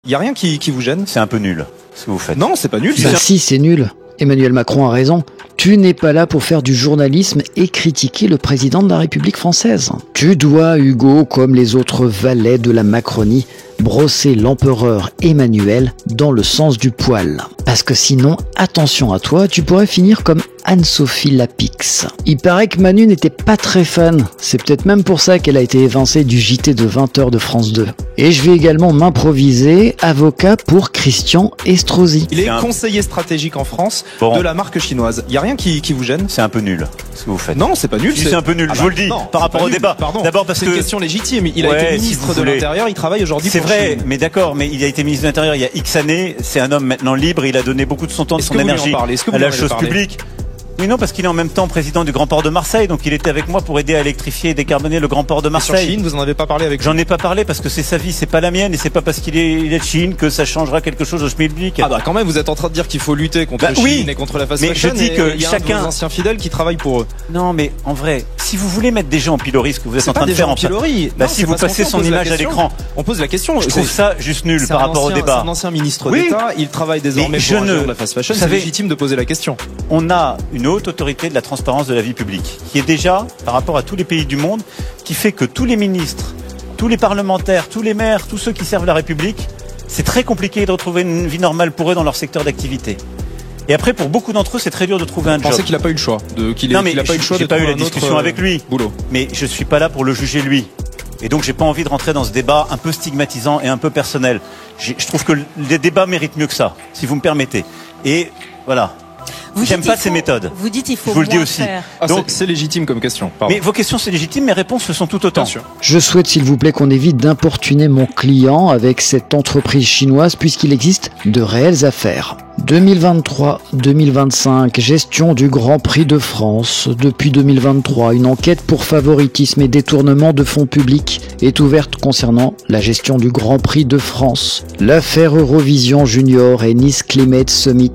Il y a rien qui vous gêne? C'est un peu nul, ce que vous faites. Non, c'est pas nul. Bah si, c'est nul. Emmanuel Macron a raison. Tu n'es pas là pour faire du journalisme et critiquer le président de la République française. Tu dois, Hugo, comme les autres valets de la Macronie, brosser l'empereur Emmanuel dans le sens du poil. Parce que sinon, attention à toi, tu pourrais finir comme Anne-Sophie Lapix. Il paraît que Manu n'était pas très fan. C'est peut-être même pour ça qu'elle a été évincée du JT de 20h de France 2. Et je vais également m'improviser avocat pour Christian Estrosi. Il est conseiller stratégique en France de la marque chinoise. Il y a rien qui vous gêne? C'est un peu nul, ce que vous faites. Non, c'est pas nul. C'est un peu nul, je vous le dis, par rapport au débat. Pardon. D'abord parce c'est que une question légitime. Il a été ministre de l'Intérieur, il travaille aujourd'hui pour C'est vrai, Chine. mais d'accord, mais il a été ministre de l'Intérieur il y a X années. C'est un homme maintenant libre, il a donné beaucoup de son temps, de son énergie à la chose publique. Oui, non, parce qu'il est en même temps président du Grand Port de Marseille, donc il était avec moi pour aider à électrifier et décarboner le Grand Port de Marseille. Sur Chine, vous en avez pas parlé avec lui? J'en ai pas parlé parce que c'est sa vie, c'est pas la mienne, et c'est pas parce qu'il est de Chine que ça changera quelque chose au schmilblick. Ah bah quand même, vous êtes en train de dire qu'il faut lutter contre Chine et contre la fast fashion. Mais je dis que il y a chacun, un de vos anciens fidèles qui travaille pour eux. Non, mais en vrai, si vous voulez mettre des gens en pilori, ce que vous êtes en train de faire en pilori. Bah si vous passez son image à l'écran, on pose la question. Je trouve ça juste nul par rapport au débat. C'est un ancien ministre d'État, il travaille désormais pour un géant de la fast fashion. C'est légitime de poser la question. On a une haute autorité de la transparence de la vie publique, qui est déjà, par rapport à tous les pays du monde, qui fait que tous les ministres, tous les parlementaires, tous les maires, tous ceux qui servent la République, c'est très compliqué de retrouver une vie normale pour eux dans leur secteur d'activité. Et après, pour beaucoup d'entre eux, c'est très dur de trouver un job. Vous pensez qu'il n'a pas eu le choix Non, mais j'ai pas eu la discussion avec lui. Boulot. Mais je suis pas là pour le juger lui. Et donc, j'ai pas envie de rentrer dans ce débat un peu stigmatisant et un peu personnel. Je trouve que les débats méritent mieux que ça, si vous me permettez. Et voilà. J'aime pas ces méthodes. Vous dites il faut je vous le dis moins aussi. faire. Donc c'est légitime comme question. Pardon. Mais vos questions c'est légitime, mes réponses le sont tout autant. Bien sûr. Je souhaite s'il vous plaît qu'on évite d'importuner mon client avec cette entreprise chinoise puisqu'il existe de réelles affaires. 2023-2025, gestion du Grand Prix de France. Depuis 2023, une enquête pour favoritisme et détournement de fonds publics est ouverte concernant la gestion du Grand Prix de France. L'affaire Eurovision Junior et Nice Climate Summit.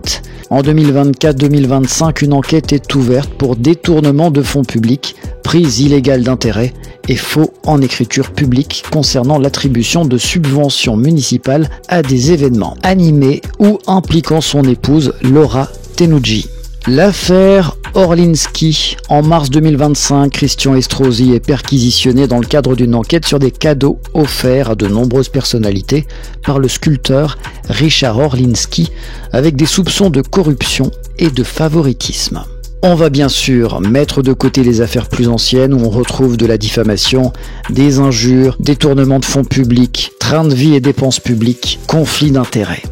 En 2024-2025, une enquête est ouverte pour détournement de fonds publics, prise illégale d'intérêt et faux en écriture publique concernant l'attribution de subventions municipales à des événements animés ou impliquant son épouse Laura Tenuji. L'affaire Orlinski. En mars 2025, Christian Estrosi est perquisitionné dans le cadre d'une enquête sur des cadeaux offerts à de nombreuses personnalités par le sculpteur Richard Orlinski avec des soupçons de corruption et de favoritisme. On va bien sûr mettre de côté les affaires plus anciennes où on retrouve de la diffamation, des injures, détournement de fonds publics, train de vie et dépenses publiques, conflits d'intérêts.